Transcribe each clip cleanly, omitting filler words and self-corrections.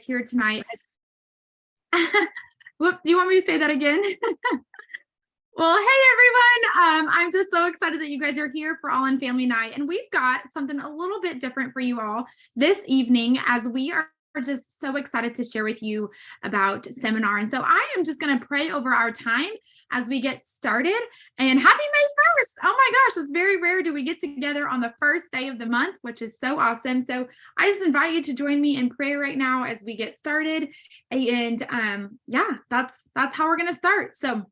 here tonight. Whoops, do you want me to say that again? Well, hey everyone. I'm just so excited that you guys are here for All in Family Night. And we've got something a little bit different for you all this evening, as we are just so excited to share with you about seminar. And so I am just going to pray over our time as we get started. And happy May 1st. Oh my gosh, it's very rare do we get together on the first day of the month, which is so awesome. So I just invite you to join me in prayer right now as we get started. And yeah, that's how we're going to start. So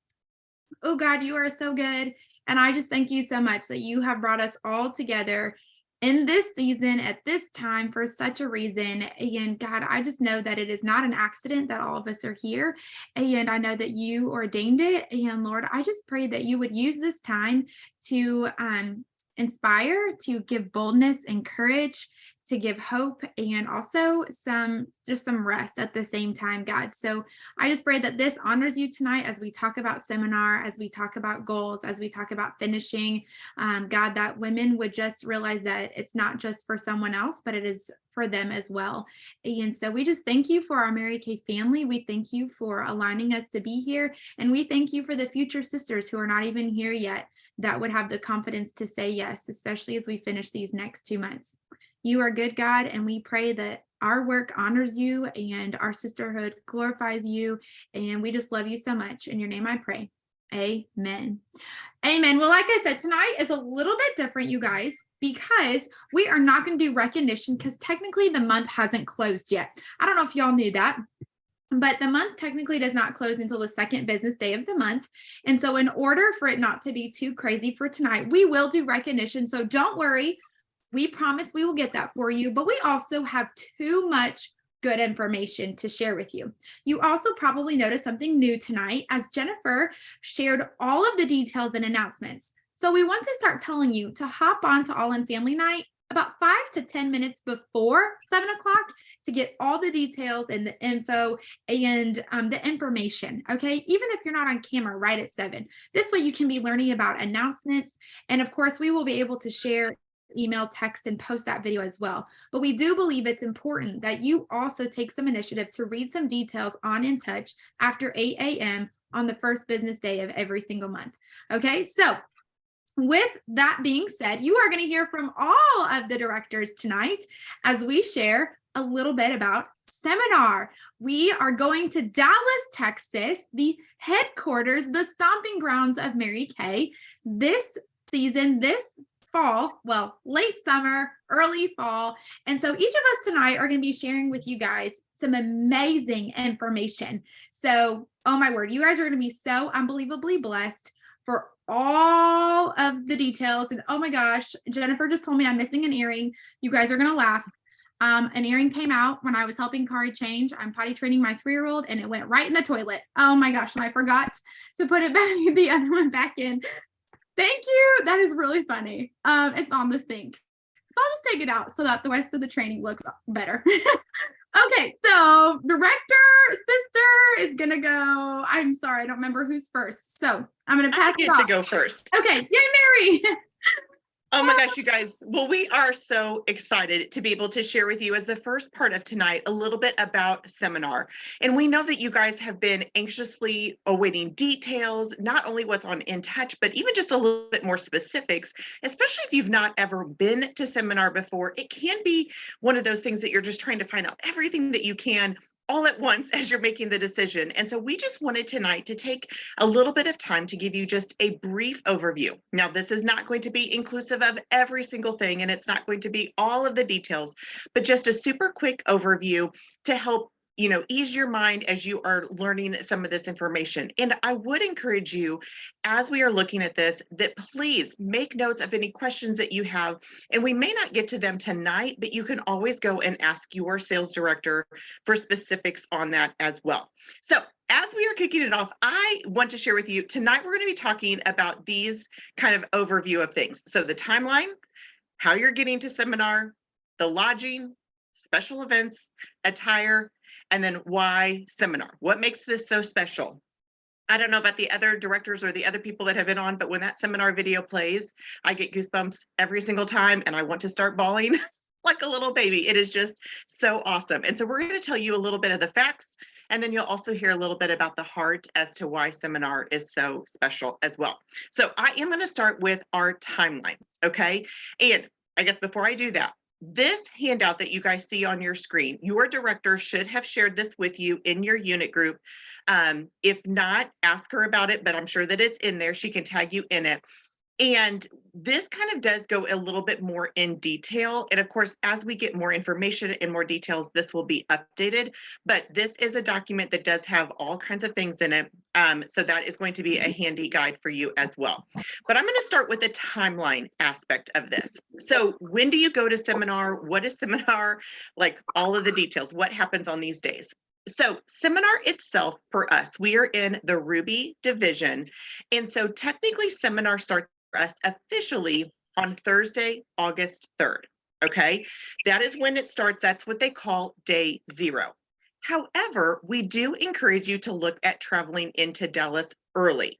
oh God, you are so good. And I just thank you so much that you have brought us all together in this season at this time for such a reason. And God, I just know that it is not an accident that all of us are here. And I know that you ordained it. And Lord, I just pray that you would use this time to inspire, to give boldness and courage, to give hope, and also some rest at the same time, God. So I just pray that this honors you tonight as we talk about seminar, as we talk about goals, as we talk about finishing, God, that women would just realize that it's not just for someone else, but it is for them as well. And so we just thank you for our Mary Kay family. We thank you for aligning us to be here. And we thank you for the future sisters who are not even here yet that would have the confidence to say yes, especially as we finish these next 2 months. You are good, God, and we pray that our work honors you and our sisterhood glorifies you. And we just love you so much. In your name I pray. Amen. Amen. Well, like I said, tonight is a little bit different, you guys, because we are not going to do recognition because technically the month hasn't closed yet. I don't know if y'all knew that, but the month technically does not close until the second business day of the month. And so in order for it not to be too crazy for tonight, we will do recognition. So don't worry. We promise we will get that for you, but we also have too much good information to share with you. You also probably noticed something new tonight as Jennifer shared all of the details and announcements. So we want to start telling you to hop on to All in Family Night about 5 to 10 minutes before 7 o'clock to get all the details and the info and the information, okay? Even if you're not on camera right at 7. This way you can be learning about announcements. And of course, we will be able to share email, text, and post that video as well. But we do believe it's important that you also take some initiative to read some details on In Touch after 8 a.m. on the first business day of every single month. Okay, so with that being said, you are going to hear from all of the directors tonight as we share a little bit about seminar. We are going to Dallas, Texas, the headquarters, the stomping grounds of Mary Kay this season, this fall, well, late summer, early fall. And so each of us tonight are going to be sharing with you guys some amazing information. So, oh my word, you guys are going to be so unbelievably blessed for all of the details. And oh my gosh, Jennifer just told me I'm missing an earring. You guys are going to laugh. An earring came out when I was helping Kari change. I'm potty training my 3-year-old and it went right in the toilet. Oh my gosh, and I forgot to put it back, the other one back in. Thank you. That is really funny. It's on the sink. So I'll just take it out so that the rest of the training looks better. Okay, so director, sister is gonna go. I'm sorry, I don't remember who's first. So I'm gonna pass it off. I get to go first. Okay, yay, Mary. Oh my gosh, you guys. Well, we are so excited to be able to share with you as the first part of tonight a little bit about seminar. And we know that you guys have been anxiously awaiting details, not only what's on In Touch, but even just a little bit more specifics, especially if you've not ever been to seminar before. It can be one of those things that you're just trying to find out everything that you can all at once as you're making the decision. And so we just wanted tonight to take a little bit of time to give you just a brief overview. Now, this is not going to be inclusive of every single thing, and it's not going to be all of the details, but just a super quick overview to help ease your mind as you are learning some of this information. And I would encourage you, as we are looking at this, that please make notes of any questions that you have. And we may not get to them tonight, but you can always go and ask your sales director for specifics on that as well. So as we are kicking it off, I want to share with you tonight, we're going to be talking about these kind of overview of things. So the timeline, how you're getting to seminar, the lodging, special events, attire, and then why seminar? What makes this so special? I don't know about the other directors or the other people that have been on, but when that seminar video plays, I get goosebumps every single time and I want to start bawling. like a little baby. It is just so awesome. And so we're going to tell you a little bit of the facts, and then you'll also hear a little bit about the heart as to why Seminar is so special as well. So I am going to start with our timeline, okay? And I guess before I do that, this handout that you guys see on your screen, your director should have shared this with you in your unit group. If not, ask her about it, but I'm sure that it's in there. She can tag you in it. And this kind of does go a little bit more in detail. And of course, as we get more information and more details, this will be updated. But this is a document that does have all kinds of things in it. So that is going to be a handy guide for you as well. But I'm going to start with the timeline aspect of this. So when do you go to Seminar? What is Seminar? Like all of the details, what happens on these days? So Seminar itself for us, we are in the Ruby division. And so technically Seminar starts for us officially on Thursday, August 3rd. Okay, that is when it starts. That's what they call day 0. However, we do encourage you to look at traveling into Dallas early.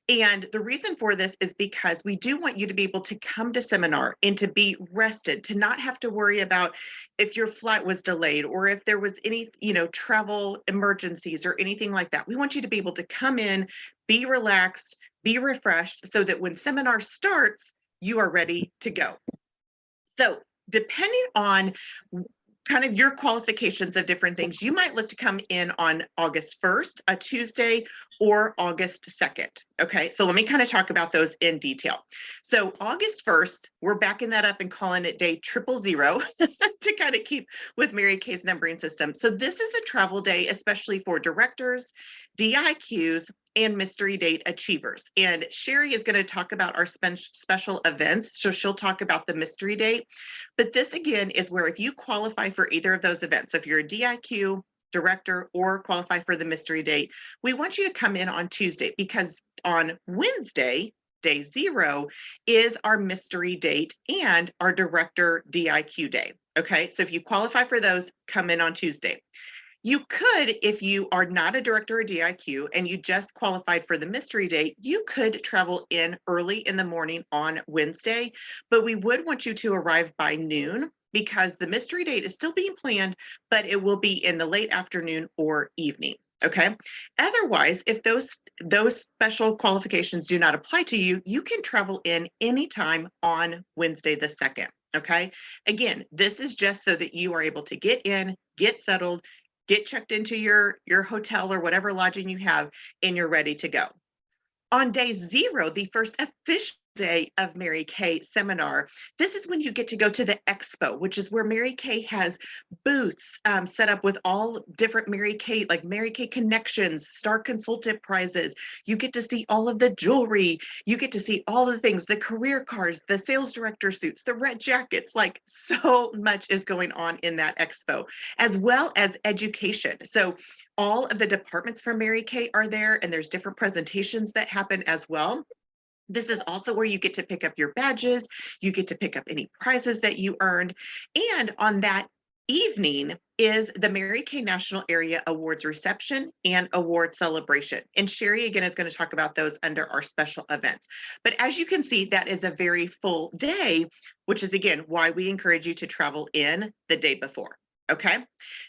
And the reason for this is because we do want you to be able to come to Seminar and to be rested, to not have to worry about if your flight was delayed or if there was any, travel emergencies or anything like that. We want you to be able to come in, be relaxed, be refreshed, so that when Seminar starts, you are ready to go. So depending on kind of your qualifications of different things, you might look to come in on August 1st, a Tuesday, or August 2nd. Okay, so let me kind of talk about those in detail. So August 1st, we're backing that up and calling it day 000 to kind of keep with Mary Kay's numbering system. So this is a travel day, especially for directors, DIQs, and mystery date achievers. And Sherry is going to talk about our special events. So she'll talk about the mystery date. But this again is where if you qualify for either of those events, so if you're a DIQ, director, or qualify for the mystery date, we want you to come in on Tuesday, because on Wednesday, day 0, is our mystery date and our director DIQ day. Okay, so if you qualify for those, come in on Tuesday. You could, if you are not a director or DIQ and you just qualified for the mystery date, you could travel in early in the morning on Wednesday, but we would want you to arrive by noon, because the mystery date is still being planned, but it will be in the late afternoon or evening. Okay. Otherwise, if those special qualifications do not apply to you, you can travel in anytime on Wednesday the 2nd. Okay. Again, this is just so that you are able to get in, get settled, get checked into your hotel or whatever lodging you have, and you're ready to go. On day 0, the first official day of Mary Kay Seminar, this is when you get to go to the expo, which is where Mary Kay has booths set up with all different Mary Kay, like Mary Kay Connections, Star Consultant prizes. You get to see all of the jewelry. You get to see all the things, the career cards, the sales director suits, the red jackets, like so much is going on in that expo, as well as education. So all of the departments from Mary Kay are there, and there's different presentations that happen as well. This is also where you get to pick up your badges, you get to pick up any prizes that you earned. And on that evening is the Mary Kay National Area Awards reception and award celebration. And Sherry, again, is going to talk about those under our special events. But as you can see, that is a very full day, which is, again, why we encourage you to travel in the day before. Okay.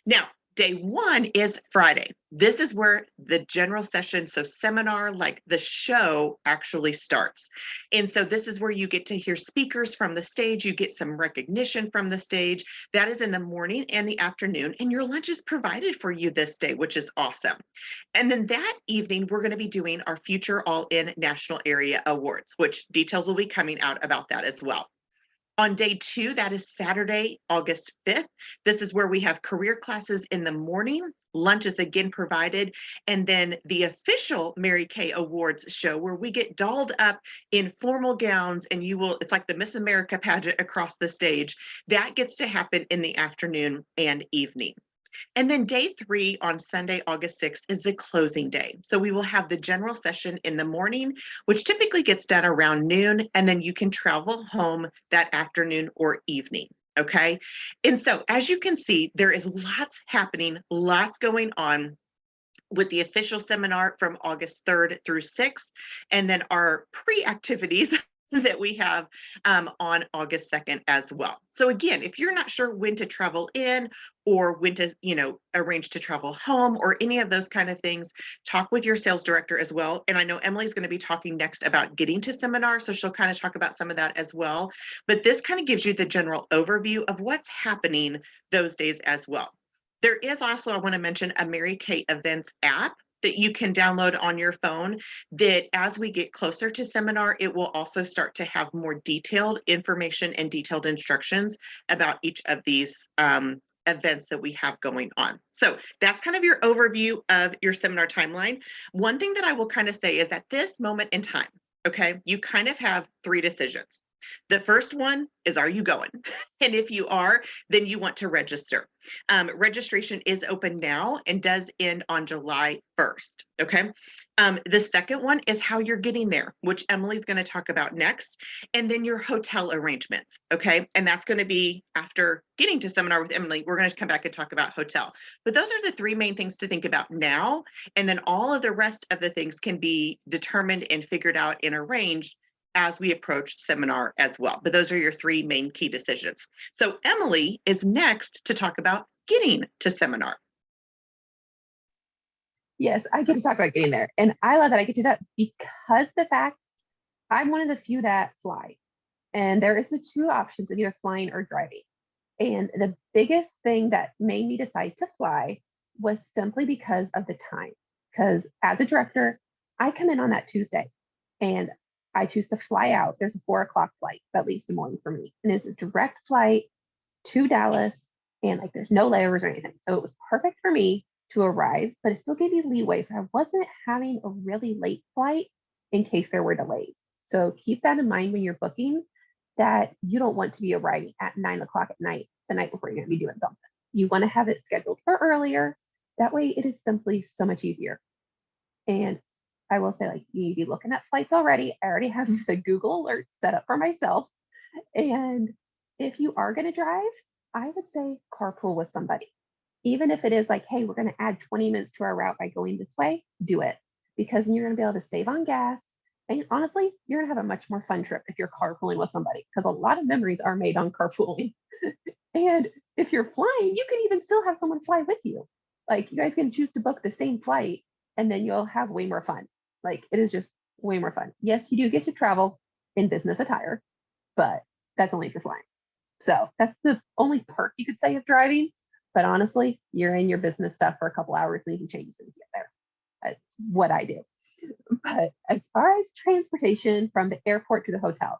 Now, day 1 is Friday. This is where the general session, so Seminar, like the show, actually starts. And so this is where you get to hear speakers from the stage. You get some recognition from the stage. That is in the morning and the afternoon. And your lunch is provided for you this day, which is awesome. And then that evening, we're going to be doing our Future All-In National Area Awards, which details will be coming out about that as well. On day 2, that is Saturday, August 5th. This is where we have career classes in the morning. Lunch is again provided. And then the official Mary Kay Awards show, where we get dolled up in formal gowns, and it's like the Miss America pageant across the stage. That gets to happen in the afternoon and evening. And then day 3 on Sunday, August 6th, is the closing day. So we will have the general session in the morning, which typically gets done around noon, and then you can travel home that afternoon or evening. Okay. And so as you can see, there is lots happening, lots going on with the official seminar from August 3rd through 6th, and then our pre-activities that we have on August 2nd as well. So again, if you're not sure when to travel in or when to, arrange to travel home or any of those kind of things, talk with your sales director as well. And I know Emily's going to be talking next about getting to seminar, so she'll kind of talk about some of that as well. But this kind of gives you the general overview of what's happening those days as well. There is also, I want to mention, a Mary Kay Events app that you can download on your phone that as we get closer to seminar, it will also start to have more detailed information and detailed instructions about each of these events that we have going on. So that's kind of your overview of your seminar timeline. One thing that I will kind of say is at this moment in time, okay, you kind of have three decisions. The first one is, are you going? And if you are, then you want to register. Registration is open now and does end on July 1st. Okay. The second one is how you're getting there, which Emily's going to talk about next. And then your hotel arrangements. Okay. And that's going to be after getting to seminar with Emily. We're going to come back and talk about hotel. But those are the three main things to think about now. And then all of the rest of the things can be determined and figured out and arranged as we approach seminar as well. But those are your three main key decisions. So Emily is next to talk about getting to seminar. Yes, I get to talk about getting there. And I love that I get to do that because the fact I'm one of the few that fly. And there is the two options of either flying or driving. And the biggest thing that made me decide to fly was simply because of the time. Because as a director, I come in on that Tuesday and I choose to fly out. There's a 4:00 flight that leaves the morning for me. And it's a direct flight to Dallas. And like there's no layovers or anything. So it was perfect for me to arrive, but it still gave me leeway. So I wasn't having a really late flight in case there were delays. So keep that in mind when you're booking, that you don't want to be arriving at 9:00 at night, the night before you're going to be doing something. You want to have it scheduled for earlier. That way it is simply so much easier. And I will say, like, you need to be looking at flights already. I already have the Google alerts set up for myself. And if you are going to drive, I would say carpool with somebody. Even if it is like, hey, we're going to add 20 minutes to our route by going this way, do it. Because then you're going to be able to save on gas. And honestly, you're going to have a much more fun trip if you're carpooling with somebody, because a lot of memories are made on carpooling. And if you're flying, you can even still have someone fly with you. Like, you guys can choose to book the same flight and then you'll have way more fun. Like, it is just way more fun. Yes, you do get to travel in business attire, but that's only if you're flying. So that's the only perk you could say of driving. But honestly, you're in your business stuff for a couple hours and you can change as soon as you get there. That's what I do. But as far as transportation from the airport to the hotel,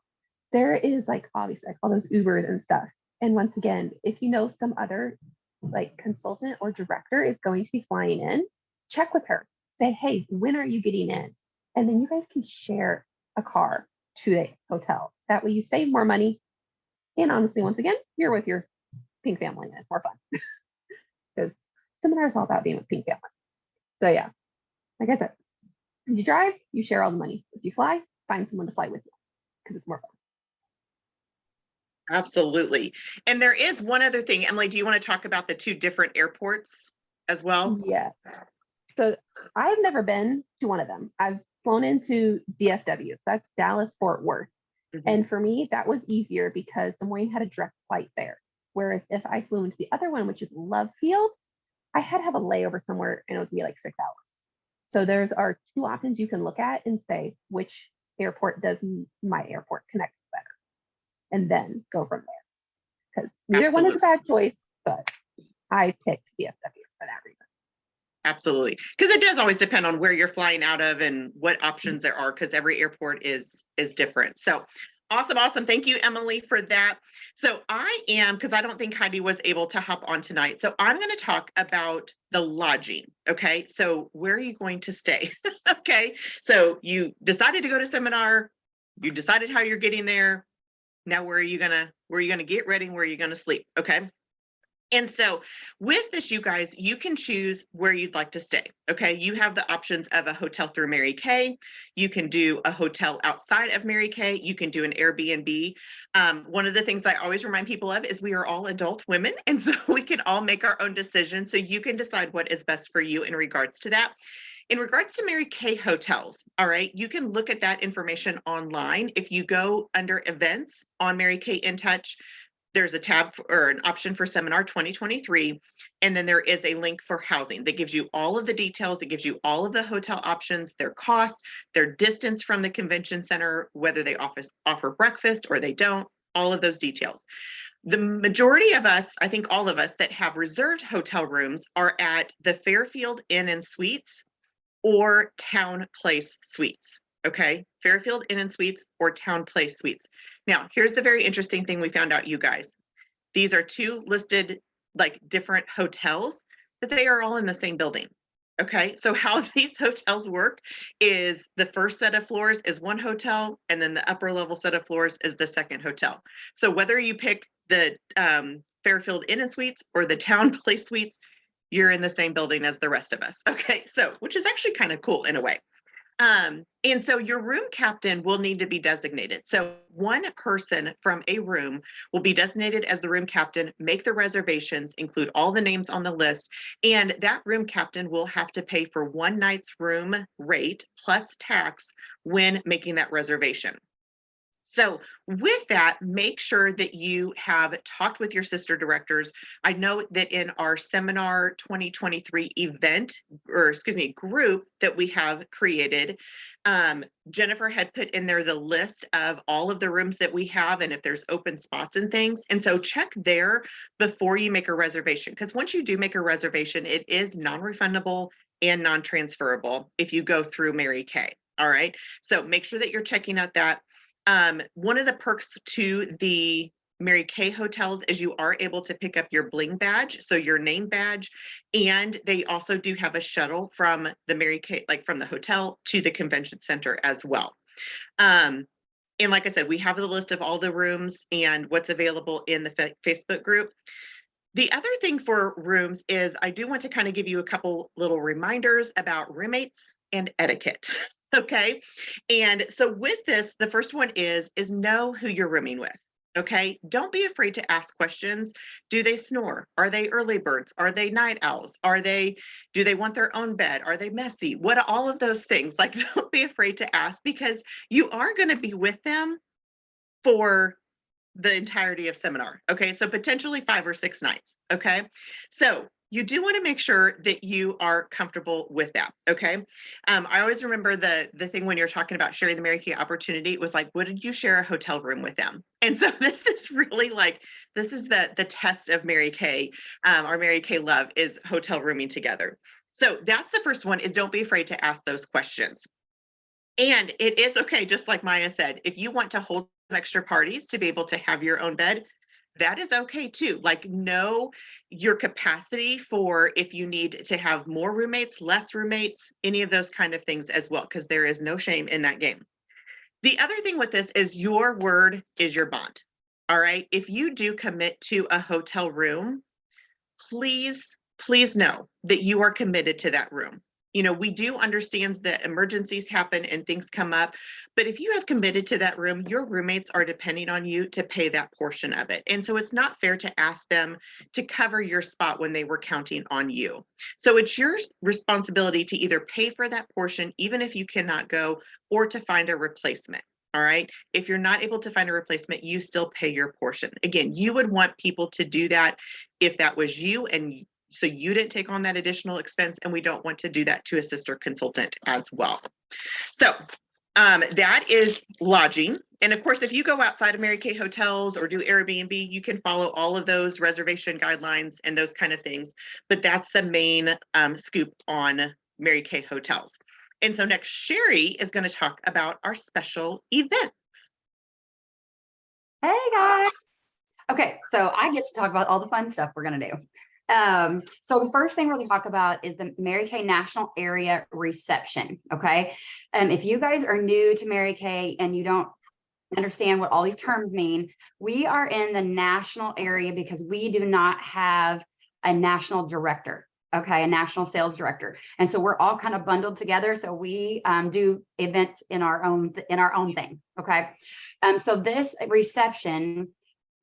there is like obviously like all those Ubers and stuff. And once again, if you know some other like consultant or director is going to be flying in, check with her. Say, hey, when are you getting in? And then you guys can share a car to the hotel. That way you save more money. And honestly, once again, you're with your pink family and it's more fun. Because seminar is all about being with pink family. So yeah, like I said, if you drive, you share all the money. If you fly, find someone to fly with you because it's more fun. Absolutely. And there is one other thing. Emily, do you want to talk about the two different airports as well? Yeah. So I've never been to one of them. I've flown into DFW. So that's Dallas Fort Worth. Mm-hmm. And for me, that was easier because Des Moines had a direct flight there. Whereas if I flew into the other one, which is Love Field, I had to have a layover somewhere and it was gonna be like 6 hours. So there's our two options you can look at and say, which airport does my airport connect better? And then go from there. Because neither one is a bad choice, but I picked DFW for that reason. Absolutely. Because it does always depend on where you're flying out of and what options there are, because every airport is different. So awesome. Thank you, Emily, for that. So I am, because I don't think Heidi was able to hop on tonight. So I'm going to talk about the lodging. Okay. So where are you going to stay? Okay. So you decided to go to seminar. You decided how you're getting there. Now, where are you going to get ready? Where are you going to sleep? Okay. And so with this, you guys, you can choose where you'd like to stay. Okay. You have the options of a hotel through Mary Kay. You can do a hotel outside of Mary Kay. You can do an Airbnb. One of the things I always remind people of is we are all adult women. And so we can all make our own decisions. So you can decide what is best for you in regards to that. In regards to Mary Kay hotels, all right, you can look at that information online. If you go under events on Mary Kay In Touch, there's a tab or an option for seminar 2023. And then there is a link for housing that gives you all of the details. It gives you all of the hotel options, their cost, their distance from the convention center, whether they offer breakfast or they don't, all of those details. The majority of us, I think all of us that have reserved hotel rooms are at the Fairfield Inn and Suites or Town Place Suites. Okay, Fairfield Inn and Suites or Town Place Suites. Now, here's the very interesting thing we found out, you guys. These are two listed like different hotels, but they are all in the same building. Okay, so how these hotels work is the first set of floors is one hotel, and then the upper level set of floors is the second hotel. So whether you pick the Fairfield Inn and Suites or the Town Place Suites, you're in the same building as the rest of us. Okay, so which is actually kind of cool in a way. And so your room captain will need to be designated. So one person from a room will be designated as the room captain, make the reservations, include all the names on the list, and that room captain will have to pay for one night's room rate plus tax when making that reservation. So with that, make sure that you have talked with your sister directors. I know that in our seminar 2023 event, or excuse me, group that we have created, Jennifer had put in there the list of all of the rooms that we have and if there's open spots and things. And so check there before you make a reservation, because once you do make a reservation, it is non-refundable and non-transferable if you go through Mary Kay. All right. So make sure that you're checking out that. One of the perks to the Mary Kay hotels is you are able to pick up your bling badge, so your name badge, and they also do have a shuttle from the Mary Kay, like from the hotel to the convention center as well. And like I said, we have the list of all the rooms and what's available in the Facebook group. The other thing for rooms is I do want to kind of give you a couple little reminders about roommates and etiquette. Okay. And so with this, the first one is know who you're rooming with. Okay. Don't be afraid to ask questions. Do they snore? Are they early birds? Are they night owls? Do they want their own bed? Are they messy? What, all of those things, like, don't be afraid to ask, because you are going to be with them for the entirety of seminar. Okay. So potentially 5 or 6 nights. Okay. So you do want to make sure that you are comfortable with that. Okay. I always remember the thing when you're talking about sharing the Mary Kay opportunity, it was like, would you share a hotel room with them? And so this is really like, this is the test of Mary Kay. Our Mary Kay love is hotel rooming together. So that's the first one, is don't be afraid to ask those questions. And it is okay, just like Maya said, if you want to hold extra parties to be able to have your own bed, that is okay too. Like, know your capacity for if you need to have more roommates, less roommates, any of those kind of things as well, because there is no shame in that game. The other thing with this is your word is your bond. All right. If you do commit to a hotel room, please know that you are committed to that room. You know, we do understand that emergencies happen and things come up, but if you have committed to that room, your roommates are depending on you to pay that portion of it. And so it's not fair to ask them to cover your spot when they were counting on you. So it's your responsibility to either pay for that portion, even if you cannot go, or to find a replacement. All right. If you're not able to find a replacement, you still pay your portion. Again, you would want people to do that if that was you, and so you didn't take on that additional expense, and we don't want to do that to a sister consultant as well. So that is lodging. And of course, if you go outside of Mary Kay hotels or do Airbnb, you can follow all of those reservation guidelines and those kind of things. But that's the main scoop on Mary Kay hotels. And so next, Sherry is going to talk about our special events. Hey guys. Okay, so I get to talk about all the fun stuff we're going to do. So the first thing we're going to talk about is the Mary Kay National Area Reception. Okay. If you guys are new to Mary Kay and you don't understand what all these terms mean, we are in the national area because we do not have a national director. Okay. A national sales director. And so we're all kind of bundled together. So we do events in our own thing. Okay. So this reception,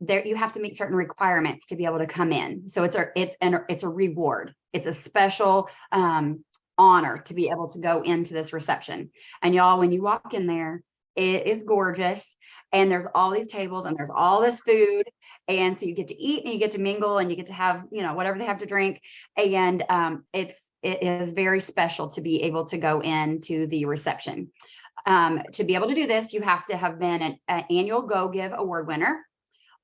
there you have to meet certain requirements to be able to come in. So it's a reward. It's a special honor to be able to go into this reception. And y'all, when you walk in there, it is gorgeous. And there's all these tables and there's all this food. And so you get to eat and you get to mingle and you get to have, you know, whatever they have to drink. And it is very special to be able to go into the reception. To be able to do this, you have to have been an annual Go Give Award winner,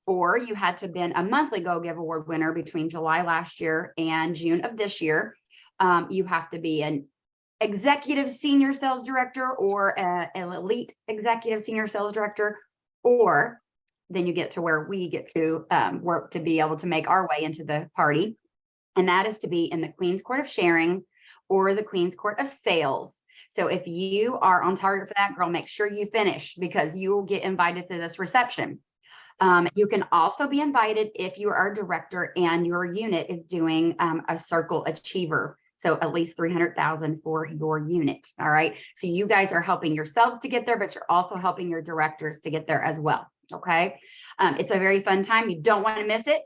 or you had to have been a monthly Go Give Award winner between July last year and June of this year. You have to be an executive senior sales director or an elite executive senior sales director, or then you get to where we get to work to be able to make our way into the party. And that is to be in the Queen's Court of Sharing or the Queen's Court of Sales. So if you are on target for that, girl, make sure you finish, because you will get invited to this reception. You can also be invited if you are a director and your unit is doing a Circle Achiever. So at least 300,000 for your unit. All right. So you guys are helping yourselves to get there, but you're also helping your directors to get there as well. Okay. It's a very fun time. You don't want to miss it.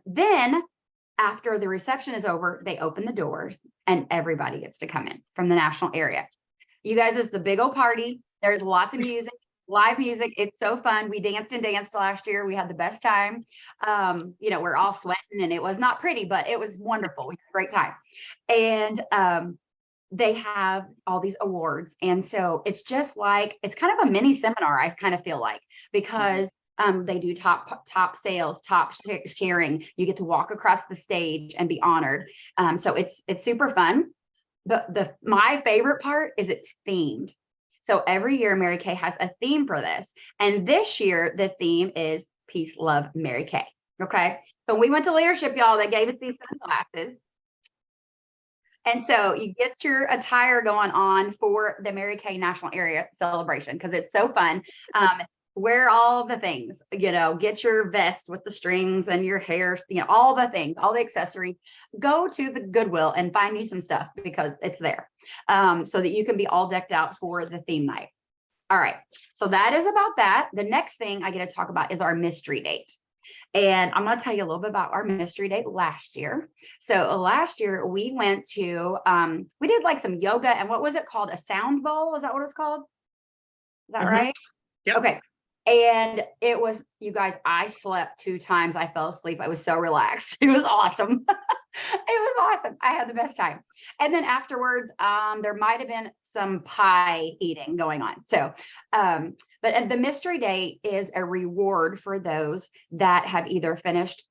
Then after the reception is over, they open the doors and everybody gets to come in from the national area. You guys, it's a big old party. There's lots of music, live music. It's so fun. We danced and danced last year. We had the best time. You know, we're all sweating and it was not pretty, but it was wonderful. We had a great time. And they have all these awards. And so it's just like, it's kind of a mini seminar, I kind of feel like, because they do top sales, top sharing. You get to walk across the stage and be honored. So it's super fun. My favorite part is it's themed. So every year Mary Kay has a theme for this. And this year the theme is Peace, Love, Mary Kay. Okay. So we went to leadership, y'all, that gave us these sunglasses. And so you get your attire going on for the Mary Kay National Area Celebration, because it's so fun. Wear all the things, you know, get your vest with the strings and your hair, you know, all the things, all the accessories. Go to the Goodwill and find you some stuff, because it's there, so that you can be all decked out for the theme night. All right. So that is about that. The next thing I get to talk about is our mystery date. And I'm going to tell you a little bit about our mystery date last year. So last year we went to, we did like some yoga, and what was it called? A sound bowl? Is that what it's called? Is that right? Yep. Okay. And it was, you guys, I slept 2 times. I fell asleep. I was so relaxed. It was awesome. It was awesome. I had the best time. And then afterwards, there might have been some pie eating going on. So, but the mystery date is a reward for those that have either finished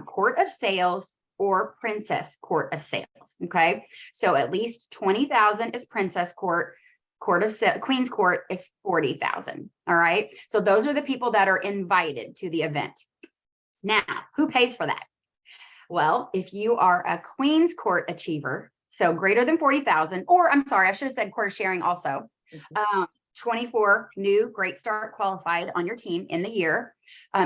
Court of Sales or Princess Court of Sales. Okay. So at least 20,000 is Princess Court. Queen's Court is 40,000. All right. So those are the people that are invited to the event. Now, who pays for that? Well, if you are a Queen's Court achiever, so greater than 40,000, or I'm sorry, I should have said Court of Sharing also. 24 new Great Start qualified on your team in the year.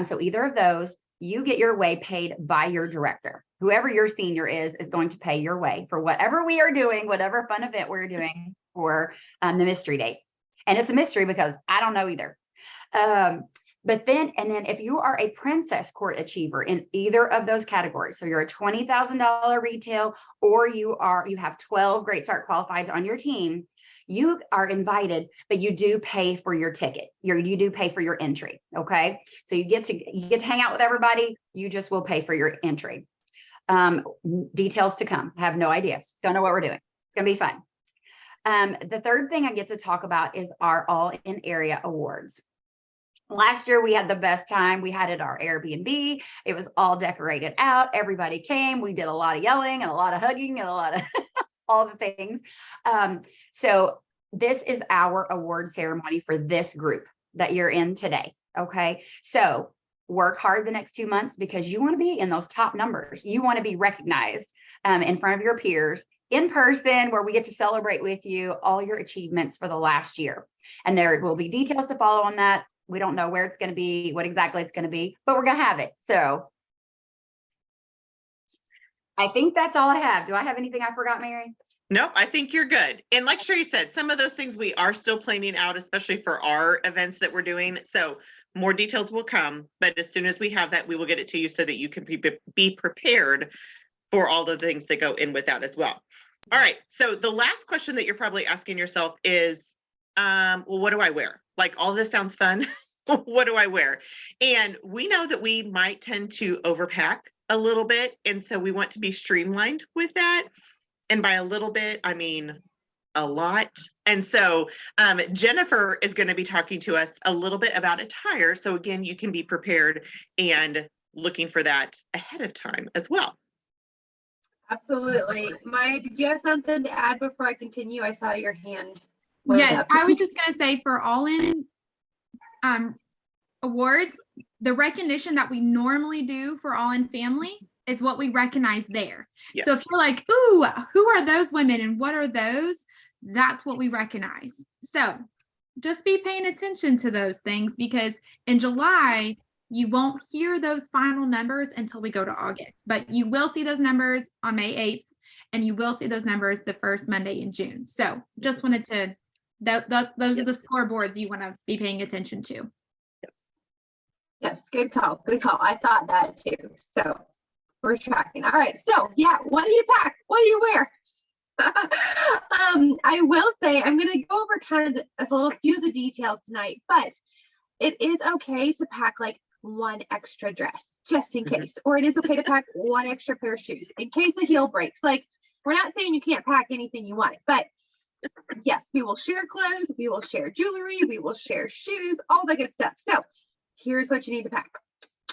So either of those, you get your way paid by your director. Whoever your senior is going to pay your way for whatever we are doing, whatever fun event we're doing for the mystery date. And it's a mystery because I don't know either. But then if you are a Princess Court achiever in either of those categories, so you're a $20,000 retail, or you have 12 Great Start qualifieds on your team, you are invited, but you do pay for your ticket. You do pay for your entry. Okay. So you get to hang out with everybody. You just will pay for your entry. Details to come. I have no idea. Don't know what we're doing. It's going to be fun. The third thing I get to talk about is our All in Area Awards. Last year, we had the best time. We had it at our Airbnb. It was all decorated out. Everybody came. We did a lot of yelling and a lot of hugging and a lot of all the things. So this is our award ceremony for this group that you're in today. Okay. So work hard the next 2 months, because you want to be in those top numbers. You want to be recognized in front of your peers in person, where we get to celebrate with you all your achievements for the last year. And there will be details to follow on that. We don't know where it's going to be, what exactly it's going to be, but we're going to have it. So I think that's all I have. Do I have anything I forgot, Mary? No, I think you're good. And like Sherry said, some of those things we are still planning out, especially for our events that we're doing. So more details will come, but as soon as we have that, we will get it to you so that you can be prepared for all the things that go in with that as well. All right. So the last question that you're probably asking yourself is, well, what do I wear? Like, all this sounds fun. What do I wear? And we know that we might tend to overpack a little bit. And so we want to be streamlined with that. And by a little bit, I mean a lot. And so Jennifer is going to be talking to us a little bit about attire. So again, you can be prepared and looking for that ahead of time as well. Absolutely. Maya, did you have something to add before I continue? I saw your hand. wave Yes, up. I was just gonna say for All In awards, the recognition that we normally do for All In Family is what we recognize there. Yes. So if you're like, ooh, who are those women and what are those? That's what we recognize. So just be paying attention to those things, because in July, you won't hear those final numbers until we go to August, but you will see those numbers on May 8th, and you will see those numbers the first Monday in June. So just wanted to, those are the scoreboards you want to be paying attention to. Yes, good call. Good call. I thought that too. So we're tracking. All right. So yeah, what do you pack? What do you wear? I will say I'm going to go over kind of a little few of the details tonight, but it is okay to pack like one extra dress just in case, or it is okay to pack one extra pair of shoes in case the heel breaks. Like, we're not saying you can't pack anything you want, but yes, we will share clothes, we will share jewelry, we will share shoes, all the good stuff. So here's what you need to pack.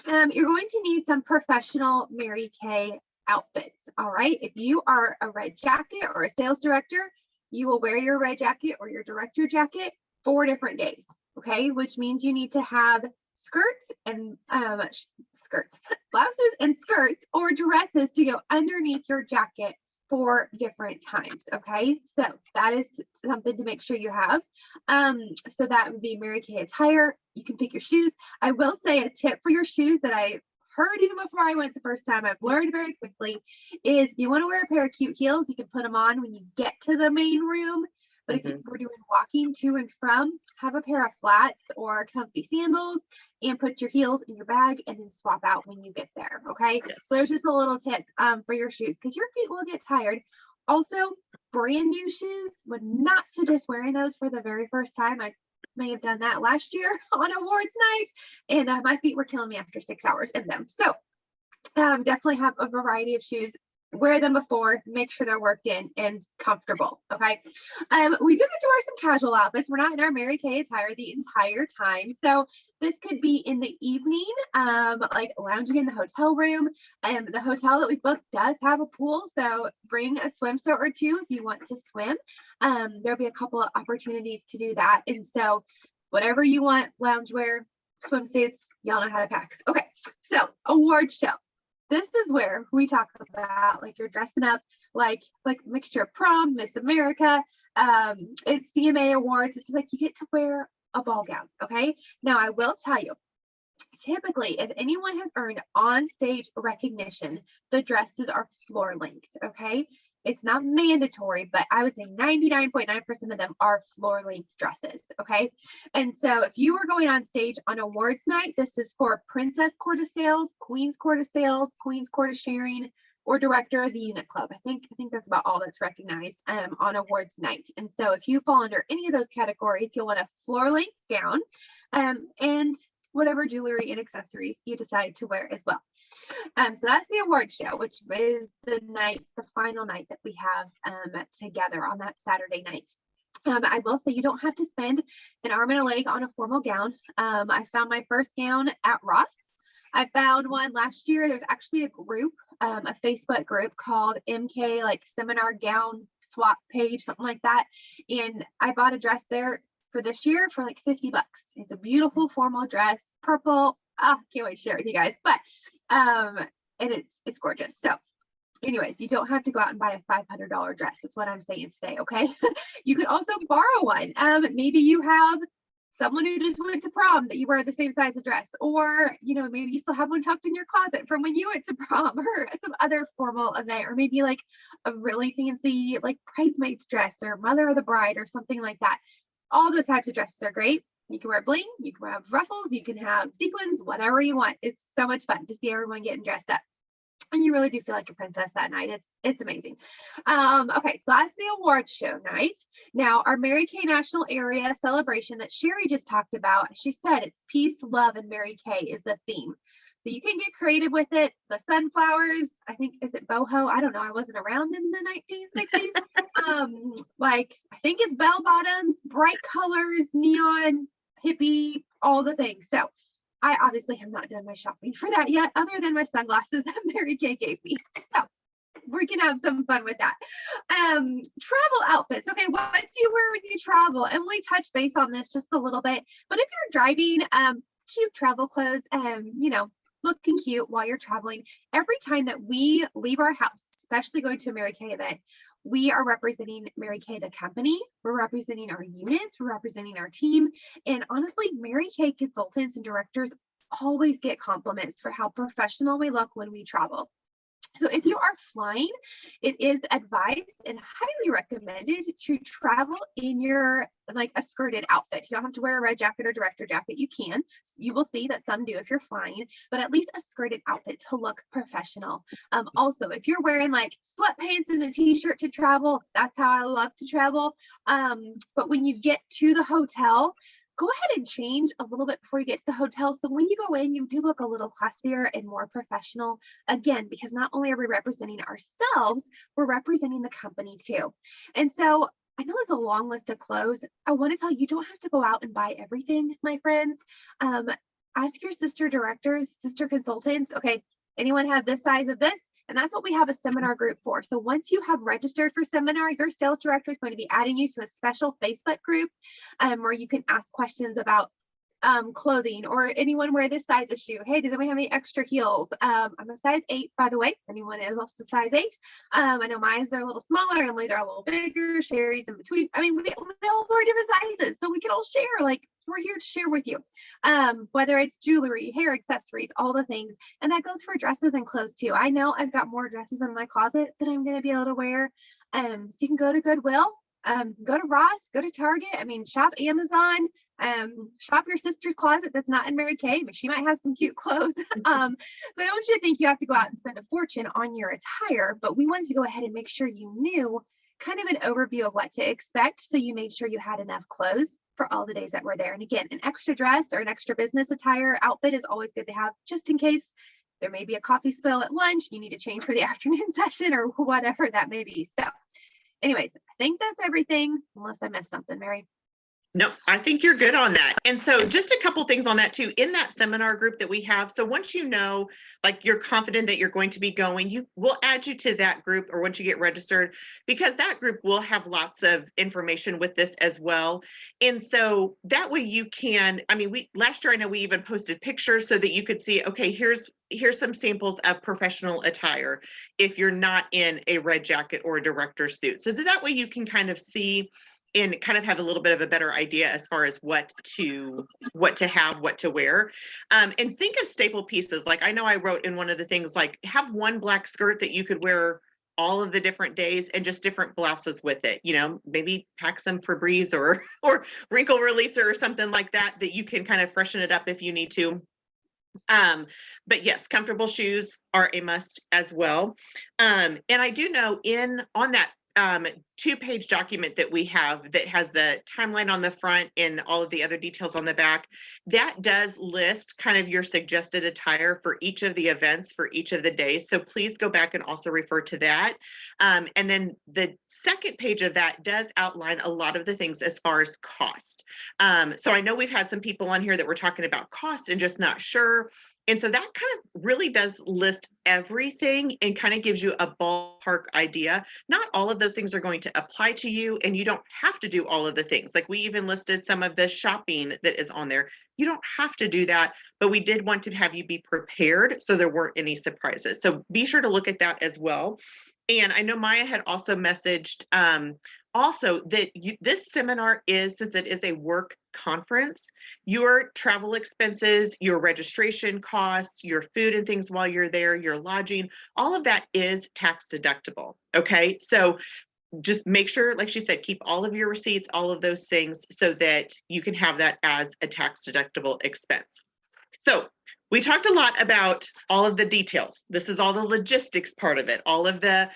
You're going to need some professional Mary Kay outfits. All right. If you are a red jacket or a sales director, you will wear your red jacket or your director jacket 4 different days. Okay. Which means you need to have skirts and blouses and skirts or dresses to go underneath your jacket 4 different times. Okay. So that is something to make sure you have. So that would be Mary Kay attire. You can pick your shoes. I will say a tip for your shoes that I heard even before I went the first time, I've learned very quickly, is if you want to wear a pair of cute heels, you can put them on when you get to the main room. But if you were doing walking to and from, have a pair of flats or comfy sandals and put your heels in your bag and then swap out when you get there. Okay. Yes. So there's just a little tip for your shoes, because your feet will get tired. Also, brand new shoes, would not suggest wearing those for the very first time. I may have done that last year on awards night, and my feet were killing me after 6 hours in them. So definitely have a variety of shoes. Wear them before, make sure they're worked in and comfortable. Okay. We do get to wear some casual outfits. We're not in our Mary Kay attire the entire time. So this could be in the evening, like lounging in the hotel room. The hotel that we booked does have a pool, so bring a swimsuit or 2 if you want to swim. There'll be a couple of opportunities to do that. And so whatever you want, loungewear, swimsuits, y'all know how to pack. Okay. So award show. This is where we talk about, like, you're dressing up like a mixture of prom, Miss America. It's CMA awards. It's like you get to wear a ball gown. Okay. Now I will tell you, typically, if anyone has earned on stage recognition, the dresses are floor length. Okay. It's not mandatory, but I would say 99.9% of them are floor length dresses. Okay. And so if you are going on stage on awards night, this is for Princess Court of Sales, Queen's Court of Sales, Queen's Court of Sharing, or Director of the Unit Club. I think that's about all that's recognized on awards night. And so if you fall under any of those categories, you'll want a floor length gown and whatever jewelry and accessories you decide to wear as well. So that's the award show, which is the final night that we have together on that Saturday night. I will say you don't have to spend an arm and a leg on a formal gown. I found my first gown at Ross. I found one last year. There's actually a group, a Facebook group called MK, like Seminar Gown Swap Page, something like that. And I bought a dress there for this year for like $50. It's a beautiful formal dress, purple. Can't wait to share it with you guys. But and it's gorgeous. So anyways, you don't have to go out and buy a $500 dress. That's what I'm saying today. Okay. You could also borrow one. Maybe you have someone who just went to prom that you wear the same size of dress, or, you know, maybe you still have one tucked in your closet from when you went to prom or some other formal event, or maybe like a really fancy, like bridesmaid's dress or mother of the bride or something like that. All those types of dresses are great. You can wear bling, you can have ruffles, you can have sequins, whatever you want. It's so much fun to see everyone getting dressed up. And you really do feel like a princess that night. It's amazing. Okay, so that's the award show night. Now, our Mary Kay National Area celebration that Sherry just talked about, she said it's peace, love, and Mary Kay is the theme. So you can get creative with it. The sunflowers, I think, is it boho? I don't know. I wasn't around in the 1960s. Like, I think it's bell bottoms, bright colors, neon, hippie, all the things. So I obviously have not done my shopping for that yet, other than my sunglasses that Mary Kay gave me. So we can have some fun with that. Travel outfits. Okay, what do you wear when you travel? And we touched base on this just a little bit, but if you're driving, cute travel clothes, you know, looking cute while you're traveling. Every time that we leave our house, especially going to a Mary Kay event, we are representing Mary Kay, the company. We're representing our units. We're representing our team. And honestly, Mary Kay consultants and directors always get compliments for how professional we look when we travel. So if you are flying, it is advised and highly recommended to travel in your like a skirted outfit. You don't have to wear a red jacket or director jacket. You can. You will see that some do if you're flying, but at least a skirted outfit to look professional. Also, if you're wearing like sweatpants and a t-shirt to travel, that's how I love to travel. But when you get to the hotel, go ahead and change a little bit before you get to the hotel. So when you go in, you do look a little classier and more professional. Again, because not only are we representing ourselves, we're representing the company too. And so I know it's a long list of clothes. I want to tell you, you don't have to go out and buy everything, my friends. Ask your sister directors, sister consultants. Okay, anyone have this size of this? And that's what we have a seminar group for. So once you have registered for seminar, your sales director is going to be adding you to a special Facebook group where you can ask questions about clothing, or anyone wear this size of shoe. Hey, does anyone have any extra heels? I'm a size 8, by the way. Anyone is also size 8. I know mine's are a little smaller, Emily's are a little bigger, Sherry's in between. I mean, we all wear different sizes, so we can all share. Like, we're here to share with you, whether it's jewelry, hair accessories, all the things. And that goes for dresses and clothes too. I know I've got more dresses in my closet that I'm going to be able to wear. So you can go to Goodwill, go to Ross, go to Target. I mean, shop Amazon, shop your sister's closet that's not in Mary Kay, but she might have some cute clothes. So I don't want you to think you have to go out and spend a fortune on your attire, but we wanted to go ahead and make sure you knew kind of an overview of what to expect. So you made sure you had enough clothes for all the days that we're there. And again, an extra dress or an extra business attire outfit is always good to have, just in case there may be a coffee spill at lunch, you need to change for the afternoon session or whatever that may be. So anyways, I think that's everything, unless I missed something, Mary. No, I think you're good on that. And so just a couple things on that too, in that seminar group that we have. So once you know, like you're confident that you're going to be going, we'll add you to that group, or once you get registered, because that group will have lots of information with this as well. And so that way you can, I mean, last year, I know we even posted pictures so that you could see, okay, here's some samples of professional attire if you're not in a red jacket or a director's suit. So that way you can kind of see and kind of have a little bit of a better idea as far as what to have, what to wear. And think of staple pieces. Like, I know I wrote in one of the things, like, have one black skirt that you could wear all of the different days and just different blouses with it. You know, maybe pack some Febreze or wrinkle releaser or something like that you can kind of freshen it up if you need to. But yes, comfortable shoes are a must as well. And I do know on that 2-page document that we have that has the timeline on the front and all of the other details on the back, that does list kind of your suggested attire for each of the events for each of the days. So please go back and also refer to that. And then the second page of that does outline a lot of the things as far as cost. So I know we've had some people on here that were talking about cost and just not sure. And so that kind of really does list everything and kind of gives you a ballpark idea. Not all of those things are going to apply to you, and you don't have to do all of the things. Like, we even listed some of the shopping that is on there. You don't have to do that, but we did want to have you be prepared so there weren't any surprises. So be sure to look at that as well. And I know Maya had also messaged also that this seminar is, since it is a work conference, your travel expenses, your registration costs, your food and things while you're there, your lodging, all of that is tax deductible. Okay, so just make sure, like she said, keep all of your receipts, all of those things, so that you can have that as a tax deductible expense. So We talked a lot about all of the details. This is all the logistics part of it, all of the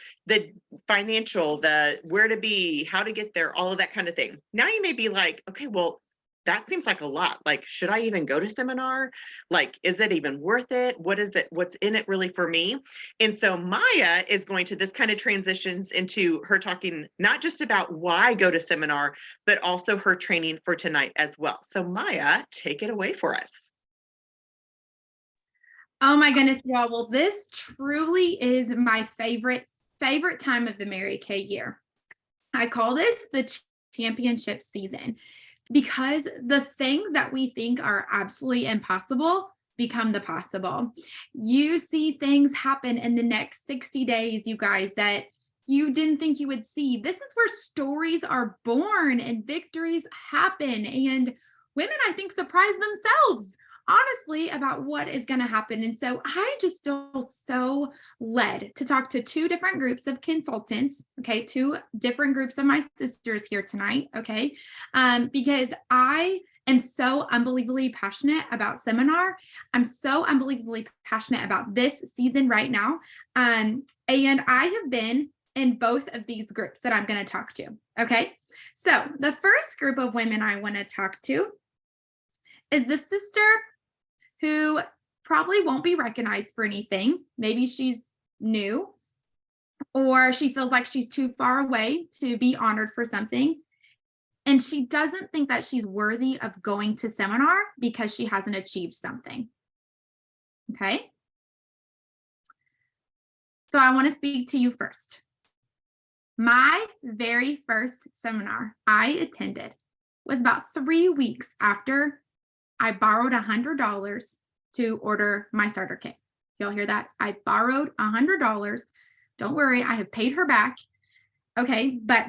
financial, the where to be, how to get there, all of that kind of thing. Now you may be like, okay, well, that seems like a lot. Like, should I even go to seminar? Like, is it even worth it? What is it? What's in it really for me? And so Maya is going to, this kind of transitions into her talking not just about why go to seminar, but also her training for tonight as well. So Maya, take it away for us. Oh my goodness, y'all. Well, this truly is my favorite time of the Mary Kay year. I call this the championship season because the things that we think are absolutely impossible become the possible. You see things happen in the next 60 days, you guys, that you didn't think you would see. This is where stories are born and victories happen. And women, I think, surprise themselves, honestly, about what is going to happen. And so I just feel so led to talk to two different groups of consultants, okay, two different groups of my sisters here tonight, okay, because I am so unbelievably passionate about seminar. I'm so unbelievably passionate about this season right now. And I have been in both of these groups that I'm going to talk to, okay? So the first group of women I want to talk to is the sister who probably won't be recognized for anything. Maybe she's new, or she feels like she's too far away to be honored for something. And she doesn't think that she's worthy of going to seminar because she hasn't achieved something. Okay. So I want to speak to you first. My very first seminar I attended was about 3 weeks after I borrowed $100 to order my starter kit. Y'all hear that? I borrowed $100. Don't worry, I have paid her back. Okay, but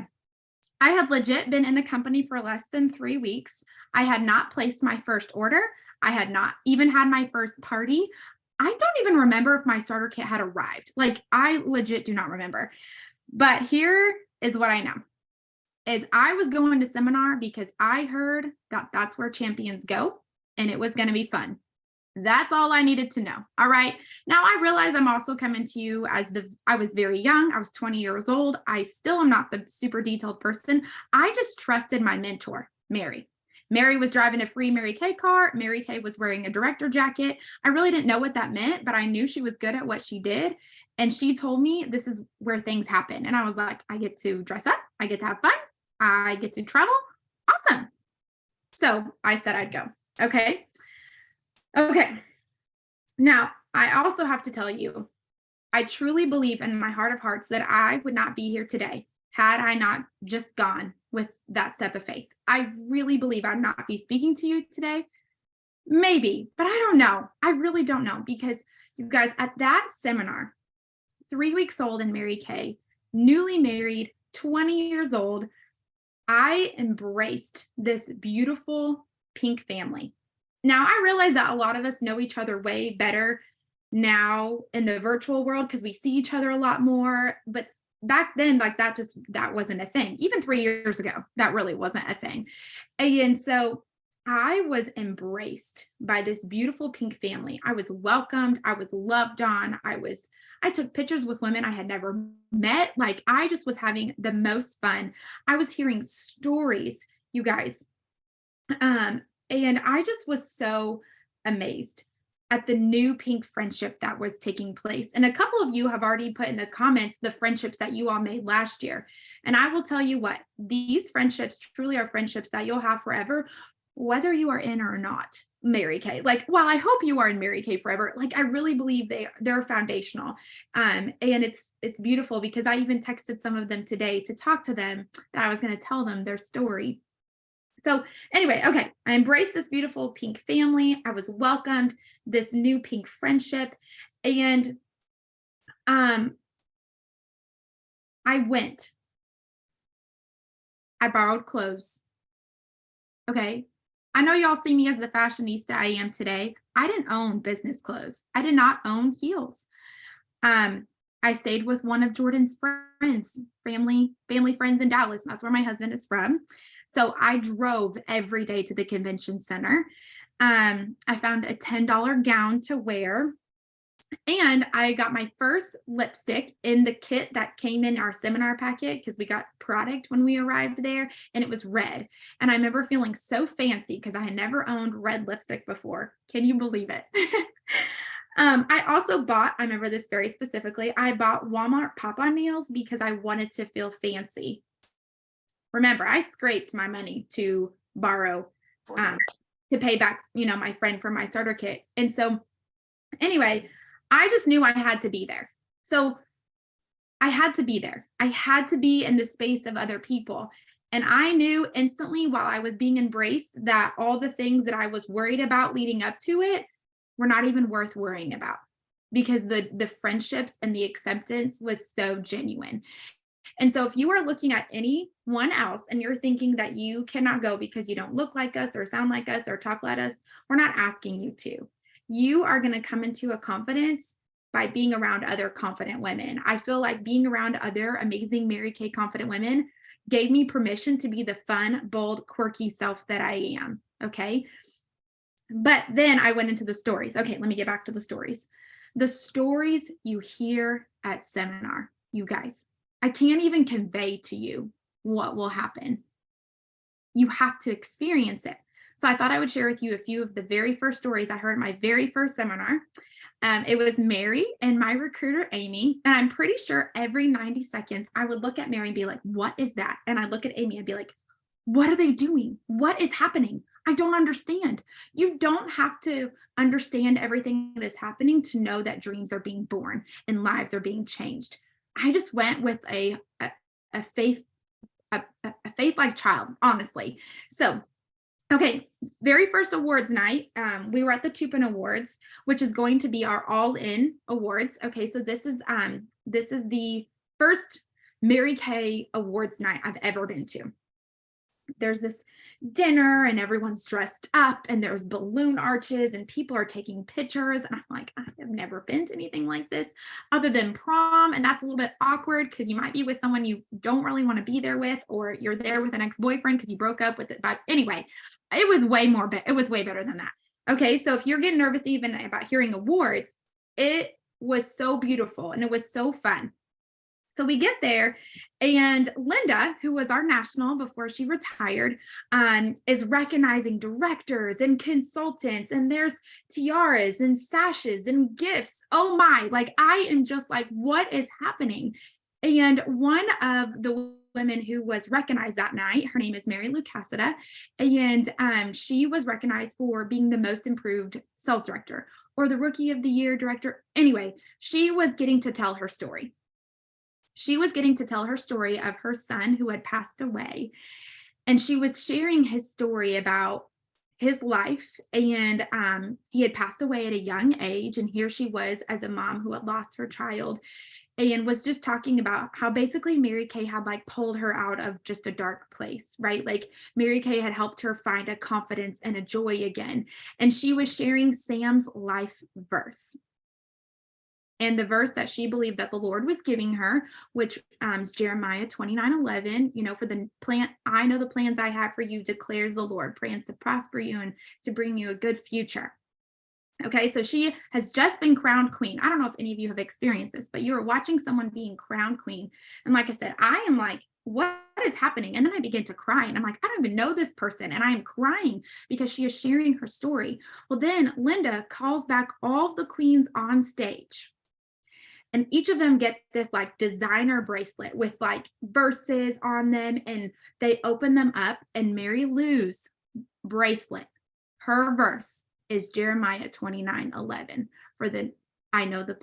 I had legit been in the company for less than 3 weeks. I had not placed my first order. I had not even had my first party. I don't even remember if my starter kit had arrived. Like, I legit do not remember. But here is what I know. Is I was going to seminar because I heard that that's where champions go. And it was going to be fun. That's all I needed to know. All right. Now I realize I'm also coming to you as I was very young. I was 20 years old. I still am not the super detailed person. I just trusted my mentor, Mary. Mary was driving a free Mary Kay car. Mary Kay was wearing a director jacket. I really didn't know what that meant, but I knew she was good at what she did. And she told me this is where things happen. And I was like, I get to dress up. I get to have fun. I get to travel. Awesome. So I said I'd go. Okay. Now, I also have to tell you, I truly believe in my heart of hearts that I would not be here today had I not just gone with that step of faith. I really believe I'd not be speaking to you today. Maybe, but I don't know. I really don't know, because you guys, at that seminar, 3 weeks old in Mary Kay, newly married, 20 years old, I embraced this beautiful pink family. Now, I realize that a lot of us know each other way better now in the virtual world because we see each other a lot more. But back then, like that wasn't a thing. Even 3 years ago, that really wasn't a thing. And so I was embraced by this beautiful pink family. I was welcomed. I was loved on. I took pictures with women I had never met. Like, I just was having the most fun. I was hearing stories, you guys. And I just was so amazed at the new pink friendship that was taking place. And a couple of you have already put in the comments the friendships that you all made last year. And I will tell you what, these friendships truly are friendships that you'll have forever, whether you are in or not Mary Kay. Like, well, I hope you are in Mary Kay forever. Like, I really believe they're foundational. And it's beautiful because I even texted some of them today to talk to them that I was going to tell them their story. So anyway, okay, I embraced this beautiful pink family. I was welcomed, this new pink friendship. And I went. I borrowed clothes. Okay. I know y'all see me as the fashionista I am today. I didn't own business clothes. I did not own heels. I stayed with one of Jordan's friends, family friends in Dallas. That's where my husband is from. So I drove every day to the convention center. I found a $10 gown to wear. And I got my first lipstick in the kit that came in our seminar packet because we got product when we arrived there, and it was red. And I remember feeling so fancy because I had never owned red lipstick before. Can you believe it? I also bought, I remember this very specifically, I bought Walmart pop-on nails because I wanted to feel fancy. Remember, I scraped my money to borrow, to pay back, my friend for my starter kit. And so anyway, I just knew I had to be there. So I had to be there. I had to be in the space of other people. And I knew instantly while I was being embraced that all the things that I was worried about leading up to it were not even worth worrying about, because the friendships and the acceptance was so genuine. And so if you are looking at anyone else and you're thinking that you cannot go because you don't look like us or sound like us or talk like us, we're not asking you to. You are going to come into a confidence by being around other confident women. I feel like being around other amazing Mary Kay confident women gave me permission to be the fun, bold, quirky self that I am. Okay. But then I went into the stories. Okay, let me get back to the stories. The stories you hear at seminar, you guys, I can't even convey to you what will happen. You have to experience it. So I thought I would share with you a few of the very first stories I heard at my very first seminar. It was Mary and my recruiter, Amy. And I'm pretty sure every 90 seconds, I would look at Mary and be like, what is that? And I'd look at Amy and be like, what are they doing? What is happening? I don't understand. You don't have to understand everything that is happening to know that dreams are being born and lives are being changed. I just went with a faith, a faith-like child, honestly. So, okay, very first awards night, we were at the Tupin Awards, which is going to be our all-in awards. Okay, so this is the first Mary Kay awards night I've ever been to. There's this dinner and everyone's dressed up and there's balloon arches and people are taking pictures. And I'm like, I have never been to anything like this other than prom. And that's a little bit awkward because you might be with someone you don't really want to be there with, or you're there with an ex-boyfriend because you broke up with it. But anyway, it was way better than that. Okay, so if you're getting nervous even about hearing awards, it was so beautiful and it was so fun. So we get there and Linda, who was our national before she retired, is recognizing directors and consultants, and there's tiaras and sashes and gifts. Oh my, like I am just like, what is happening? And one of the women who was recognized that night, her name is Mary Lou Cassida, and she was recognized for being the most improved sales director or the rookie of the year director. Anyway, she was getting to tell her story. She was getting to tell her story of her son who had passed away. And she was sharing his story about his life. And he had passed away at a young age. And here she was as a mom who had lost her child and was just talking about how basically Mary Kay had like pulled her out of just a dark place, right? Like Mary Kay had helped her find a confidence and a joy again. And she was sharing Sam's life verse. And the verse that she believed that the Lord was giving her, which is Jeremiah 29:11, for the plan, I know the plans I have for you, declares the Lord, plans to prosper you and to bring you a good future. Okay, so she has just been crowned queen. I don't know if any of you have experienced this, but you are watching someone being crowned queen. And like I said, I am like, what is happening? And then I begin to cry and I'm like, I don't even know this person. And I am crying because she is sharing her story. Well, then Linda calls back all the queens on stage. And each of them get this like designer bracelet with like verses on them, and they open them up, and Mary Lou's bracelet, her verse is Jeremiah 29:11 for the I know the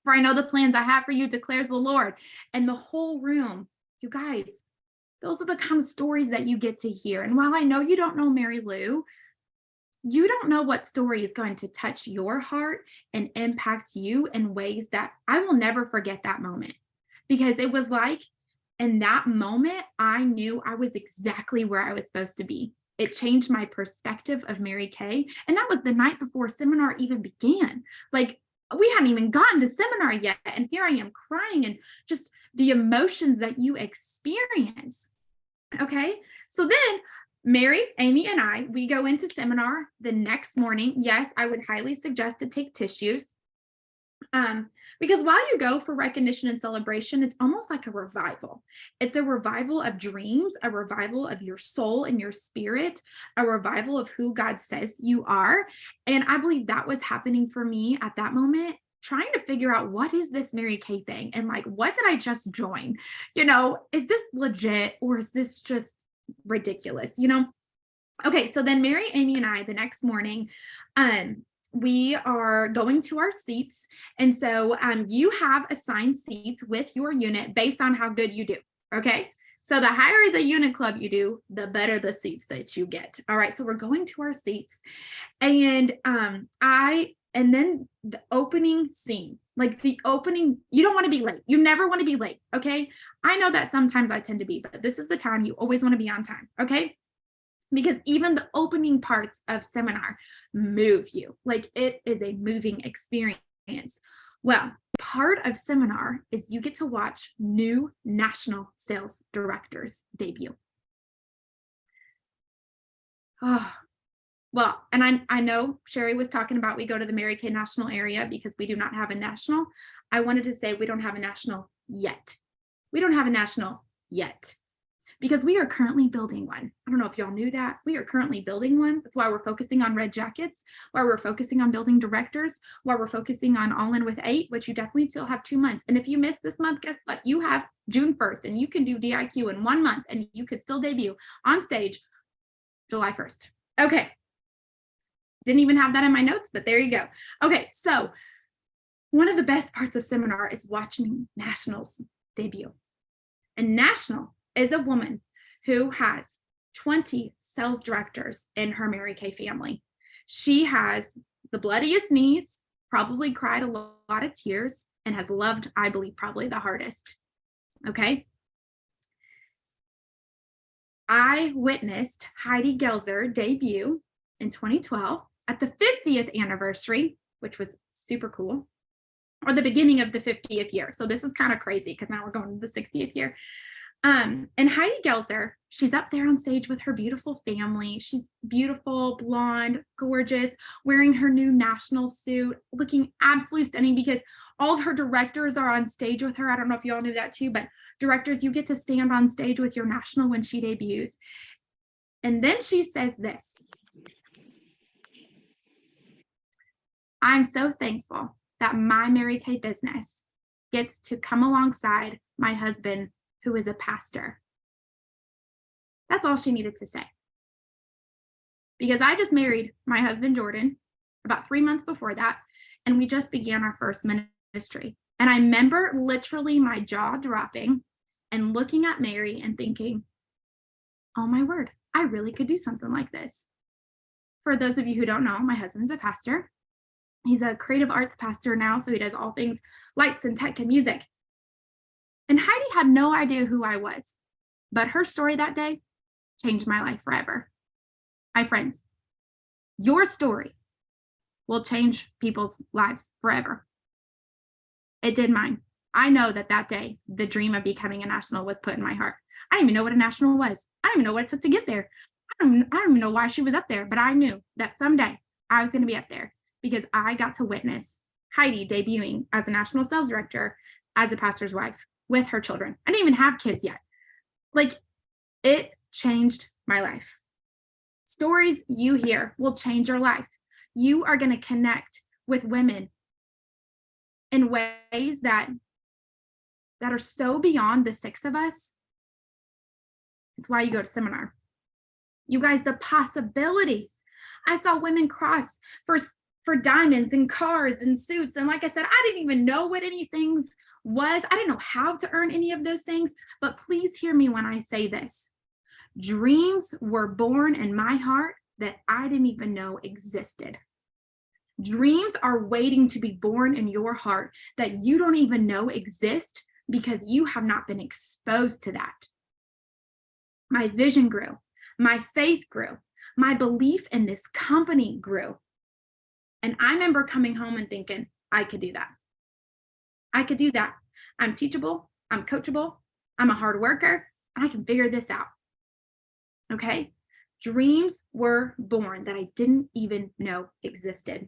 for I know the plans I have for you, declares the Lord. And the whole room, you guys, those are the kind of stories that you get to hear. And while I know you don't know Mary Lou, you don't know what story is going to touch your heart and impact you in ways that I will never forget that moment. Because it was like, in that moment, I knew I was exactly where I was supposed to be. It changed my perspective of Mary Kay. And that was the night before seminar even began. Like, we hadn't even gotten to seminar yet. And here I am crying and just the emotions that you experience. Okay. So then Mary, Amy, and I, we go into seminar the next morning. Yes, I would highly suggest to take tissues. Because while you go for recognition and celebration, it's almost like a revival. It's a revival of dreams, a revival of your soul and your spirit, a revival of who God says you are. And I believe that was happening for me at that moment, trying to figure out what is this Mary Kay thing? And like, what did I just join? Is this legit or is this just ridiculous? Okay, so then Mary, Amy, and I the next morning, we are going to our seats. And so you have assigned seats with your unit based on how good you do. Okay. So the higher the unit club you do, the better the seats that you get. All right. So we're going to our seats. And then the opening scene, like the opening, you don't want to be late. You never want to be late. Okay. I know that sometimes I tend to be, but this is the time you always want to be on time. Okay. Because even the opening parts of seminar move you. Like it is a moving experience. Well, part of seminar is you get to watch new national sales directors debut. Oh, well, and I know Sherry was talking about we go to the Mary Kay national area because we do not have a national. I wanted to say we don't have a national yet. We don't have a national yet. Because we are currently building one. I don't know if y'all knew that. We are currently building one. That's why we're focusing on red jackets, why we're focusing on building directors, why we're focusing on All In with 8, which you definitely still have 2 months. And if you miss this month, guess what? You have June 1st and you can do DIQ in 1 month and you could still debut on stage July 1st. Okay. Didn't even have that in my notes, but there you go. Okay, so one of the best parts of seminar is watching nationals debut. And national is a woman who has 20 sales directors in her Mary Kay family. She has the bloodiest knees, probably cried a lot of tears, and has loved, I believe, probably the hardest. Okay. I witnessed Heidi Gelzer debut in 2012 at the 50th anniversary, which was super cool, or the beginning of the 50th year. So this is kind of crazy because now we're going to the 60th year. And Heidi Gelzer, she's up there on stage with her beautiful family. She's beautiful, blonde, gorgeous, wearing her new national suit, looking absolutely stunning because all of her directors are on stage with her. I don't know if you all knew that too, but directors, you get to stand on stage with your national when she debuts. And then she says this: I'm so thankful that my Mary Kay business gets to come alongside my husband, who is a pastor. That's all she needed to say. Because I just married my husband, Jordan, about 3 months before that, and we just began our first ministry. And I remember literally my jaw dropping and looking at Mary and thinking, oh my word, I really could do something like this. For those of you who don't know, my husband's a pastor. He's a creative arts pastor now, so he does all things lights and tech and music. And Heidi had no idea who I was, but her story that day changed my life forever. My friends, your story will change people's lives forever. It did mine. I know that day, the dream of becoming a national was put in my heart. I didn't even know what a national was. I didn't even know what it took to get there. I don't even know why she was up there, but I knew that someday I was going to be up there because I got to witness Heidi debuting as a national sales director, as a pastor's wife, with her children. I didn't even have kids yet. Like, it changed my life. Stories you hear will change your life. You are going to connect with women in ways that are so beyond the 6 of us. It's why you go to seminar. You guys, the possibilities. I saw women cross for diamonds and cars and suits. And like I said, I didn't even know what any things was. I didn't know how to earn any of those things, but please hear me when I say this. Dreams were born in my heart that I didn't even know existed. Dreams are waiting to be born in your heart that you don't even know exist because you have not been exposed to that. My vision grew, my faith grew, my belief in this company grew. And I remember coming home and thinking, I could do that. I could do that. I'm teachable. I'm coachable. I'm a hard worker. And I can figure this out. Okay. Dreams were born that I didn't even know existed.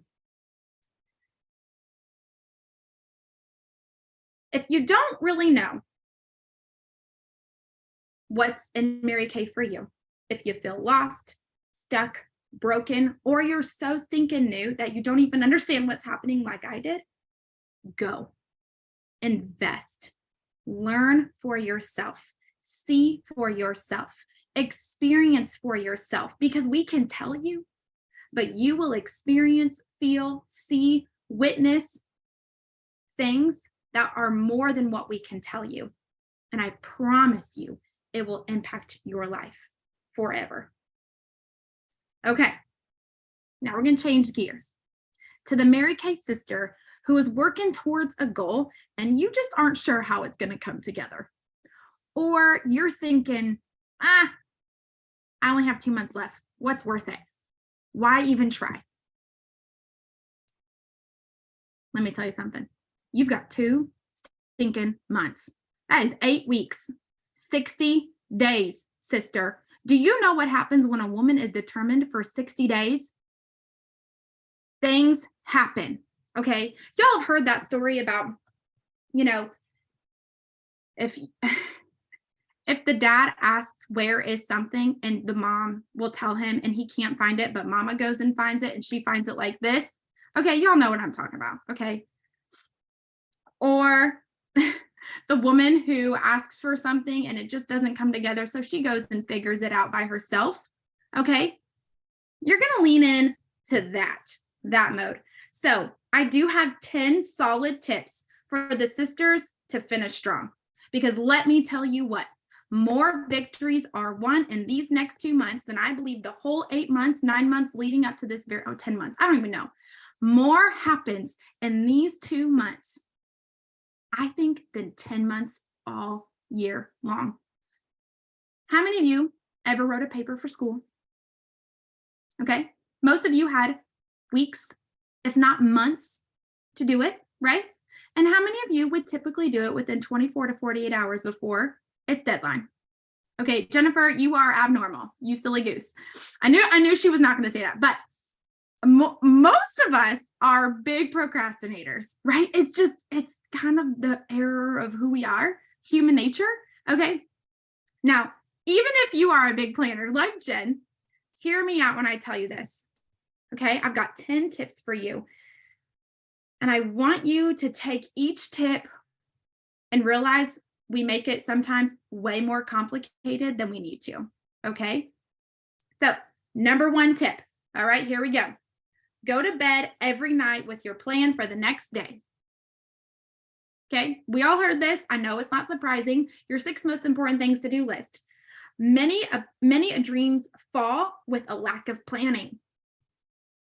If you don't really know what's in Mary Kay for you, if you feel lost, stuck, broken, or you're so stinking new that you don't even understand what's happening like I did, go. Invest. Learn for yourself. See for yourself. Experience for yourself, because we can tell you, but you will experience, feel, see, witness things that are more than what we can tell you. And I promise you, it will impact your life forever. Okay, now we're going to change gears to the Mary Kay sister who is working towards a goal and you just aren't sure how it's going to come together. Or you're thinking, I only have 2 months left. What's worth it? Why even try? Let me tell you something. You've got 2 stinking months. That is 8 weeks, 60 days, sister. Do you know what happens when a woman is determined for 60 days? Things happen, okay? Y'all have heard that story about, if the dad asks where is something and the mom will tell him and he can't find it, but mama goes and finds it and she finds it like this. Okay, y'all know what I'm talking about, okay? Or the woman who asks for something and it just doesn't come together, so she goes and figures it out by herself, okay? You're gonna lean in to that mode. So I do have 10 solid tips for the sisters to finish strong, because let me tell you what, more victories are won in these next 2 months than I believe the whole 8 months, 9 months leading up to this 10 months. I don't even know. More happens in these 2 months, I think, than 10 months all year long. How many of you ever wrote a paper for school? Okay. Most of you had weeks, if not months, to do it, right? And how many of you would typically do it within 24 to 48 hours before its deadline? Okay, Jennifer, you are abnormal, you silly goose. I knew she was not going to say that, but most of us are big procrastinators, right? It's kind of the error of who we are, human nature. Okay. Now, even if you are a big planner like Jen, hear me out when I tell you this. Okay. I've got 10 tips for you. And I want you to take each tip and realize we make it sometimes way more complicated than we need to. Okay. So, number 1 tip. All right, here we go. Go to bed every night with your plan for the next day. Okay, we all heard this. I know it's not surprising. Your 6 most important things to do list. Many dreams fall with a lack of planning.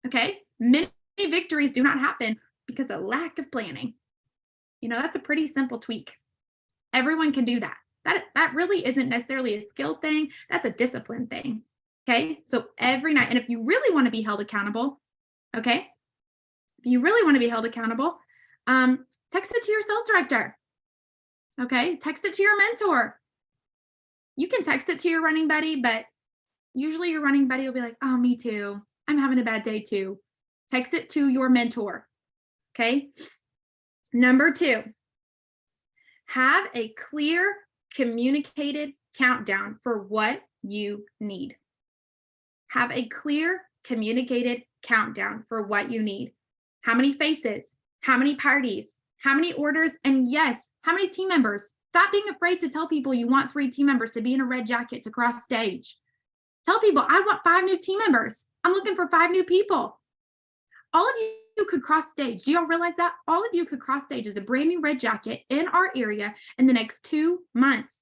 Okay, many victories do not happen because of lack of planning. That's a pretty simple tweak. Everyone can do that. That really isn't necessarily a skill thing. That's a discipline thing. Okay, so every night, and if you really want to be held accountable, okay, text it to your sales director. Okay, text it to your mentor. You can text it to your running buddy, but usually your running buddy will be like, oh, me too. I'm having a bad day too. Text it to your mentor. Okay. Number 2, have a clear, communicated countdown for what you need. Have a clear, communicated countdown for what you need. How many faces? How many parties? How many orders? And yes, how many team members? Stop being afraid to tell people you want 3 team members to be in a red jacket to cross stage. Tell people, I want 5 new team members. I'm looking for 5 new people. All of you could cross stage. Do y'all realize that? All of you could cross stage as a brand new red jacket in our area in the next 2 months.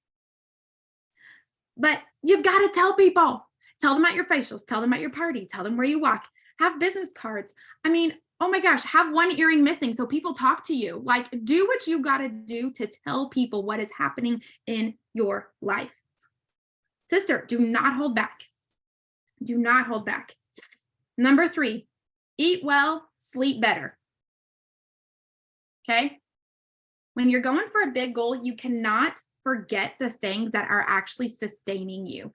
But you've got to tell people. Tell them at your facials. Tell them at your party. Tell them where you walk. Have business cards. I mean, oh my gosh, have 1 earring missing so people talk to you. Like, do what you got to do to tell people what is happening in your life. Sister, do not hold back. Do not hold back. Number 3, eat well, sleep better. Okay? When you're going for a big goal, you cannot forget the things that are actually sustaining you.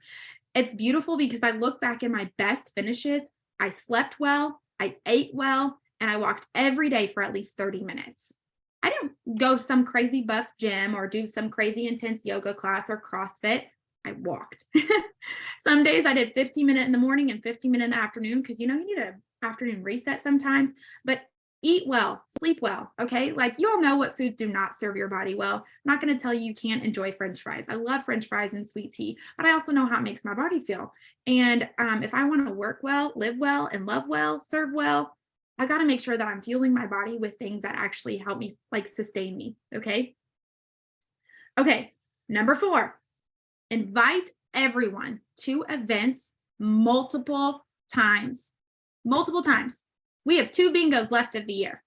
It's beautiful because I look back in my best finishes. I slept well, I ate well, and I walked every day for at least 30 minutes. I didn't go some crazy buff gym or do some crazy intense yoga class or CrossFit. I walked. Some days I did 15-minute in the morning and 15-minute in the afternoon because you need an afternoon reset sometimes. But eat well, sleep well. Okay. Like you all know what foods do not serve your body well. I'm not going to tell you you can't enjoy French fries. I love French fries and sweet tea, but I also know how it makes my body feel. And if I want to work well, live well, and love well, serve well, I got to make sure that I'm fueling my body with things that actually help me, like sustain me. Okay. Okay. Number 4, invite everyone to events multiple times. Multiple times. We have 2 bingos left of the year.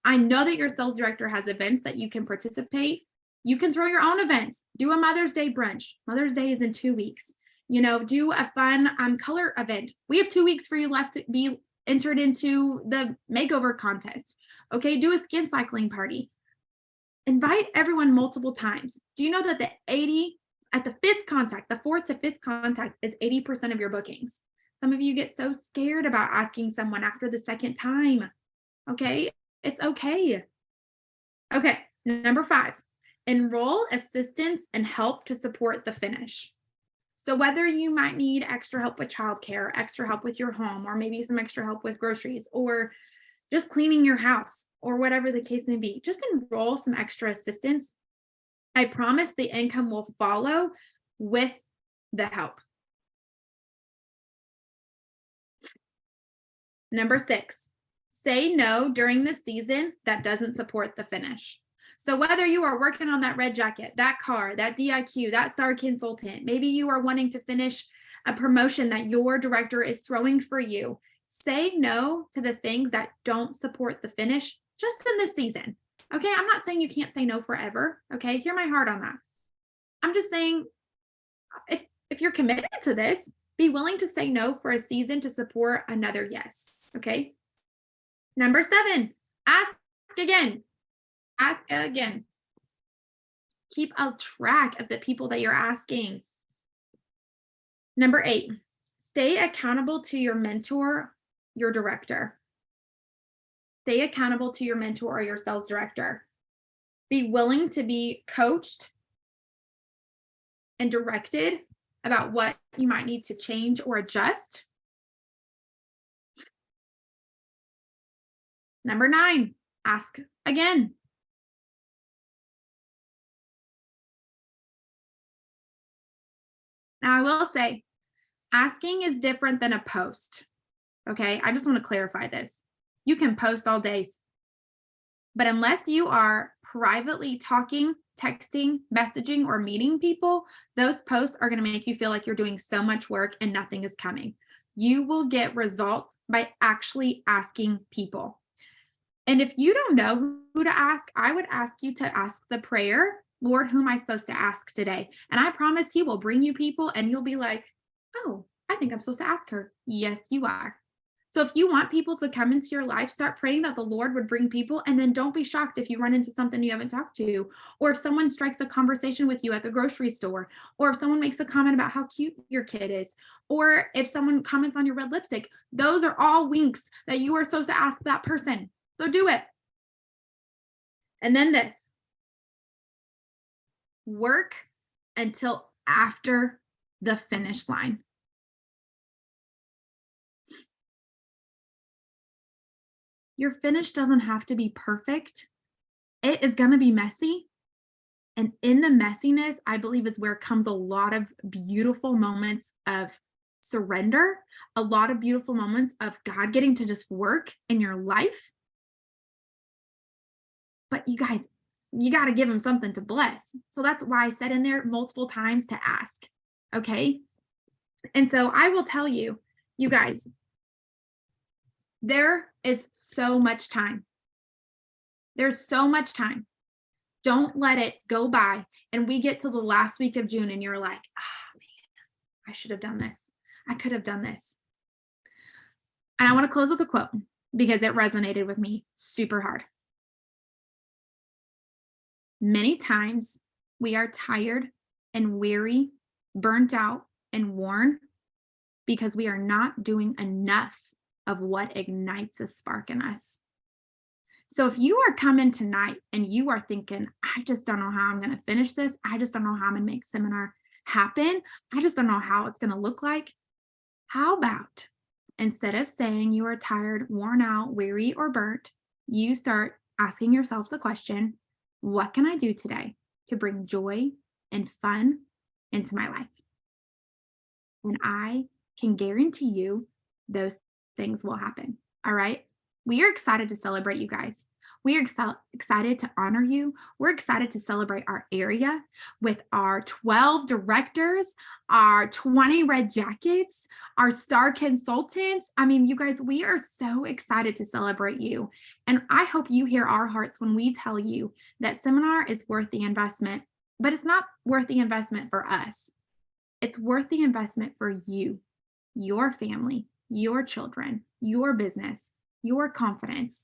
I know that your sales director has events that you can participate. You can throw your own events. Do a Mother's Day brunch. Mother's Day is in 2 weeks. Do a fun color event. We have 2 weeks for you left to be entered into the makeover contest. Okay, do a skin cycling party. Invite everyone multiple times. Do you know that at the 5th contact, the 4th to 5th contact is 80% of your bookings? Some of you get so scared about asking someone after the 2nd time. Okay, it's okay. Okay, number 5, enroll assistance and help to support the finish. So whether you might need extra help with childcare, extra help with your home, or maybe some extra help with groceries, or just cleaning your house, or whatever the case may be, just enroll some extra assistance. I promise the income will follow with the help. Number 6, say no during the season that doesn't support the finish. So whether you are working on that red jacket, that car, that DIQ, that star consultant, maybe you are wanting to finish a promotion that your director is throwing for you, say no to the things that don't support the finish just in this season. Okay, I'm not saying you can't say no forever. Okay, hear my heart on that. I'm just saying if you're committed to this, be willing to say no for a season to support another yes. Okay. Number 7, ask again. Ask again. Keep a track of the people that you're asking. Number 8, stay accountable to your mentor, your director. Stay accountable to your mentor or your sales director. Be willing to be coached and directed about what you might need to change or adjust. Number 9, ask again. Now, I will say, asking is different than a post. Okay, I just want to clarify this. You can post all day, but unless you are privately talking, texting, messaging, or meeting people, those posts are going to make you feel like you're doing so much work and nothing is coming. You will get results by actually asking people. And if you don't know who to ask, I would ask you to ask the prayer, Lord, who am I supposed to ask today? And I promise he will bring you people and you'll be like, oh, I think I'm supposed to ask her. Yes, you are. So if you want people to come into your life, start praying that the Lord would bring people, and then don't be shocked if you run into something you haven't talked to, or if someone strikes a conversation with you at the grocery store, or if someone makes a comment about how cute your kid is, or if someone comments on your red lipstick. Those are all winks that you are supposed to ask that person. So do it. And then this. Work until after the finish line. Your finish doesn't have to be perfect. It is going to be messy. And in the messiness, I believe is where comes a lot of beautiful moments of surrender, a lot of beautiful moments of God getting to just work in your life. But you guys, you got to give him something to bless. So that's why I said in there multiple times to ask. Okay. And so I will tell you, you guys, there is so much time. There's so much time. Don't let it go by. And we get to the last week of June and you're like, man, I should have done this. I could have done this. And I want to close with a quote because it resonated with me super hard. Many times we are tired and weary, burnt out, and worn because we are not doing enough of what ignites a spark in us. So if you are coming tonight and you are thinking, I just don't know how I'm going to finish this. I just don't know how I'm going to make seminar happen. I just don't know how it's going to look like. How about instead of saying you are tired, worn out, weary, or burnt, you start asking yourself the question, what can I do today to bring joy and fun into my life? And I can guarantee you those things will happen. All right. We are excited to celebrate you guys. We are excited to honor you. We're excited to celebrate our area with our 12 directors, our 20 red jackets, our star consultants. I mean, you guys, we are so excited to celebrate you. And I hope you hear our hearts when we tell you that seminar is worth the investment, but it's not worth the investment for us. It's worth the investment for you, your family, your children, your business, your confidence.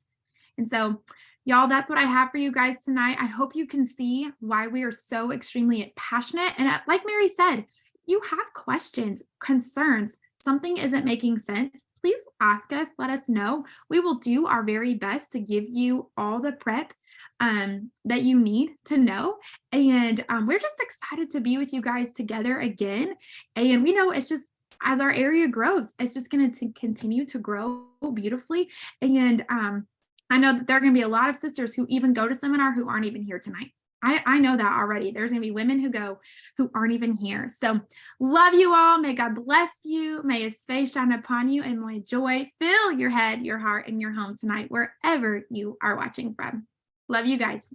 And so, y'all, that's what I have for you guys tonight. I hope you can see why we are so extremely passionate. And like Mary said, you have questions, concerns, something isn't making sense, please ask us, let us know. We will do our very best to give you all the prep that you need to know. And we're just excited to be with you guys together again. And we know it's just, as our area grows, it's just going to continue to grow beautifully. And I know that there are going to be a lot of sisters who even go to seminar who aren't even here tonight. I know that already. There's going to be women who go who aren't even here. So love you all. May God bless you. May his face shine upon you, and may joy fill your head, your heart, and your home tonight, wherever you are watching from. Love you guys.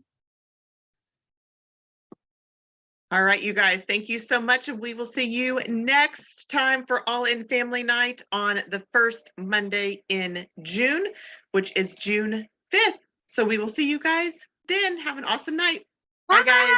All right, you guys, thank you so much. And we will see you next time for All In Family Night on the first Monday in June, which is June 5th. So we will see you guys then. Have an awesome night. Bye, guys.